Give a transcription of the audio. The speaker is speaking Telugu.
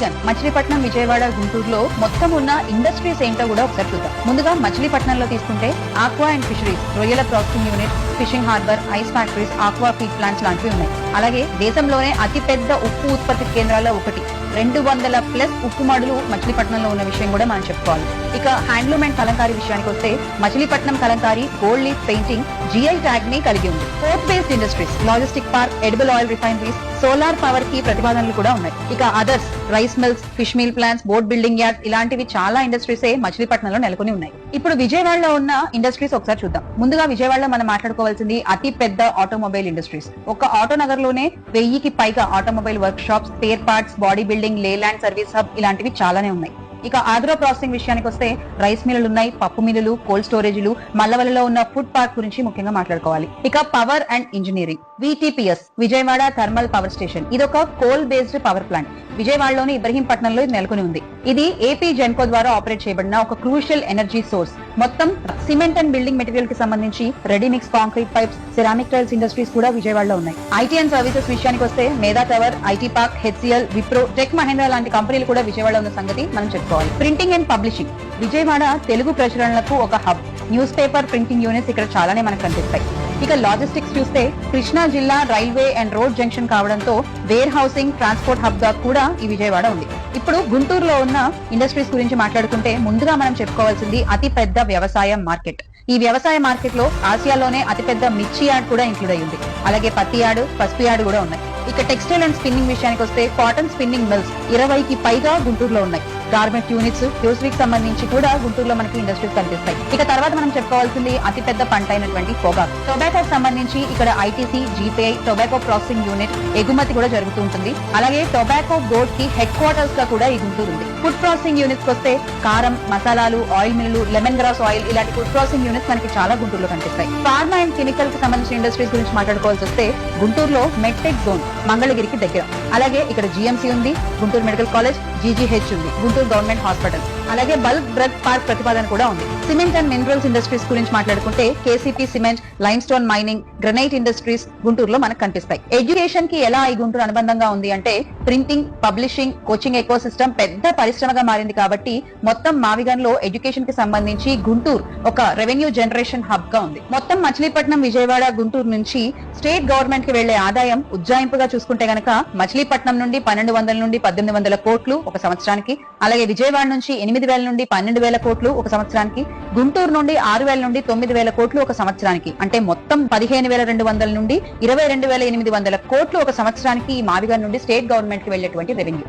మావిగన్ మచిలీపట్నం, విజయవాడ, గుంటూరులో మొత్తం ఉన్న ఇండస్ట్రీస్ ఏంటో కూడా ఒకసారి చూద్దాం. ముందుగా మచిలీపట్నంలో తీసుకుంటే ఆక్వా అండ్ ఫిషరీస్, రొయ్యల processing unit, fishing harbour, ice factories, aqua feed plants లాంటివి ఉన్నాయి. అలాగే దేశంలోనే అతిపెద్ద ఉప్పు ఉత్పత్తి కేంద్రాల్లో ఒకటి 200+ ఉప్పు మడులు మచిలీపట్నంలో ఉన్న విషయం కూడా మనం చెప్పుకోవాలి. ఇక హ్యాండ్లూమ్ అండ్ కలంకారీ విషయానికి వస్తే Machilipatnam Kalamkari gold leaf painting GI tag ని కలిగి ఉంది. Port based industries, logistic park, edible oil refineries, solar power కి ప్రతిపాదనలు కూడా ఉన్నాయి. ఇక others, rice mills, fish meal plants, boat building yard, ఇలాంటివి చాలా ఇండస్ట్రీసే మచిలీపట్నంలో నెలకొని ఉన్నాయి. ఇప్పుడు విజయవాడలో ఉన్న ఇండస్ట్రీస్ ఒకసారి చూద్దాం. ముందుగా విజయవాడలో మనం మాట్లాడుకోవాల్సింది అతి పెద్ద ఆటోమొబైల్ ఇండస్ట్రీస్. ఒక ఆటో నగర్ లోనే 1000కి పైగా automobile workshops, spare parts, body building, Leyland service hub, ఇలాంటివి చాలానే ఉన్నాయి. ఇక ఆగ్రో ప్రాసెసింగ్ విషయానికి వస్తే రైస్ మిల్లులు ఉన్నాయి, పప్పు మిల్లులు, కోల్డ్ స్టోరేజ్లు, మల్లవల్లిలో ఉన్న ఫుడ్ పార్క్ గురించి ముఖ్యంగా మాట్లాడుకోవాలి. ఇక power and engineering, VTPS Vijayawada thermal power station, ఇది ఒక కోల్ బేస్డ్ పవర్ ప్లాంట్. విజయవాడలోని ఇబ్రహీంపట్నంలో ఇది నెలకొని ఉంది. ఇది AP జెన్కో ద్వారా ఆపరేట్ చేయబడిన ఒక క్రూషియల్ ఎనర్జీ సోర్స్. మొత్తం సిమెంట్ అండ్ బిల్డింగ్ మెటీరియల్ కి సంబంధించి ready mix, concrete pipes, ceramic tiles industries కూడా విజయవాడలో ఉన్నాయి. IT అండ్ సర్వీసెస్ విషయానికి వస్తే Medha tower, IT park, HCL, Wipro, tech Mahindra లాంటి కంపెనీలు కూడా విజయవాడలో ఉన్న సంగతి మనం చెప్పుకోవాలి. Printing and publishing, Vijayawada Telugu ప్రచురణలకు ఒక hub. News paper printing units ఇక్కడ చాలానే మనకు కనిపిస్తాయి. ఇక లాజిస్టిక్స్ చూస్తే కృష్ణా జిల్లా రైల్వే అండ్ రోడ్ జంక్షన్ కావడంతో వేర్ హౌసింగ్, ట్రాన్స్పోర్ట్ హబ్ గా కూడా ఈ విజయవాడ ఉంది. ఇప్పుడు గుంటూరులో ఉన్న ఇండస్ట్రీస్ గురించి మాట్లాడుకుంటే ముందుగా మనం చెప్పుకోవాల్సింది అతి పెద్ద వ్యవసాయ మార్కెట్. ఈ వ్యవసాయ మార్కెట్ లో ఆసియాలోనే అతిపెద్ద మిర్చి యార్డ్ కూడా ఇంక్లూడ్ అయ్యింది. అలాగే పత్తి యార్డ్, పసుపు యార్డ్ కూడా ఉన్నాయి. ఇక టెక్స్టైల్ అండ్ స్పిన్నింగ్ విషయానికి వస్తే కాటన్ స్పిన్నింగ్ మిల్స్ 20కి పైగా గుంటూరులో ఉన్నాయి. గార్మెంట్ యూనిట్స్, ఫ్యూజరీకి సంబంధించి కూడా గుంటూరులో మనకి ఇండస్ట్రీస్ కనిపిస్తాయి. ఇక తర్వాత మనం చెప్పుకోవాల్సింది అతిపెద్ద పంట అయినటువంటి పొగాకు. టొబాకోకి సంబంధించి ఇక్కడ ITC, GPI, tobacco processing unit ఎగుమతి కూడా జరుగుతూ ఉంటుంది. అలాగే టొబాకో బోర్డ్ కి హెడ్ క్వార్టర్స్ గా కూడా ఈ గుంటూరు ఉంది. ఫుడ్ ప్రాసెసింగ్ యూనిట్స్ వస్తే కారం, మసాలాలు, oil mill, lemon grass oil, ఇలాంటి ఫుడ్ ప్రాసెసింగ్ యూనిట్స్ మనకి చాలా గుంటూరులో కనిపిస్తాయి. ఫార్మా అండ్ కెమికల్ కి సంబంధించిన ఇండస్ట్రీస్ గురించి మాట్లాడుకోవాల్సి వస్తే గుంటూరులో మెడ్టెక్ జోన్ మంగళగిరికి దగ్గర. అలాగే ఇక్కడ GMC ఉంది, గుంటూరు మెడికల్ కాలేజ్, GGH ఉంది, గుంటూరు గవర్నమెంట్ హాస్పిటల్. అలాగే బల్క్ డ్రగ్ పార్క్ ప్రతిపాదన కూడా ఉంది. సిమెంట్ అండ్ మినరల్స్ ఇండస్ట్రీస్ గురించి మాట్లాడుకుంటే KCP cement, lime stone mining, granite industries గుంటూరులో మనకు కనిపిస్తాయి. ఎడ్యుకేషన్ కి ఎలా ఈ గుంటూరు అనుబంధంగా ఉంది అంటే printing, publishing, coaching eco system పెద్ద పరిశ్రమగా మారింది. కాబట్టి మొత్తం మావిగన్ లో ఎడ్యుకేషన్ కి సంబంధించి గుంటూరు ఒక రెవెన్యూ జనరేషన్ హబ్ గా ఉంది. మొత్తం మచిలీపట్నం, విజయవాడ, గుంటూరు నుంచి స్టేట్ గవర్నమెంట్ కి వెళ్లే ఆదాయం ఉజ్జాయింపుగా చూసుకుంటే గనక మచిలీపట్నం నుండి 1200 నుండి 1800 కోట్లు ఒక సంవత్సరానికి, అలాగే విజయవాడ నుంచి 8000 నుండి 12000 కోట్లు ఒక సంవత్సరానికి, గుంటూరు నుండి 6000 నుండి 9000 కోట్లు ఒక సంవత్సరానికి, అంటే మొత్తం 15200 నుండి 22800 కోట్లు ఒక సంవత్సరానికి ఈ మావిగన్ నుండి స్టేట్ గవర్నమెంట్ కి వెళ్లేటువంటి రెవెన్యూ.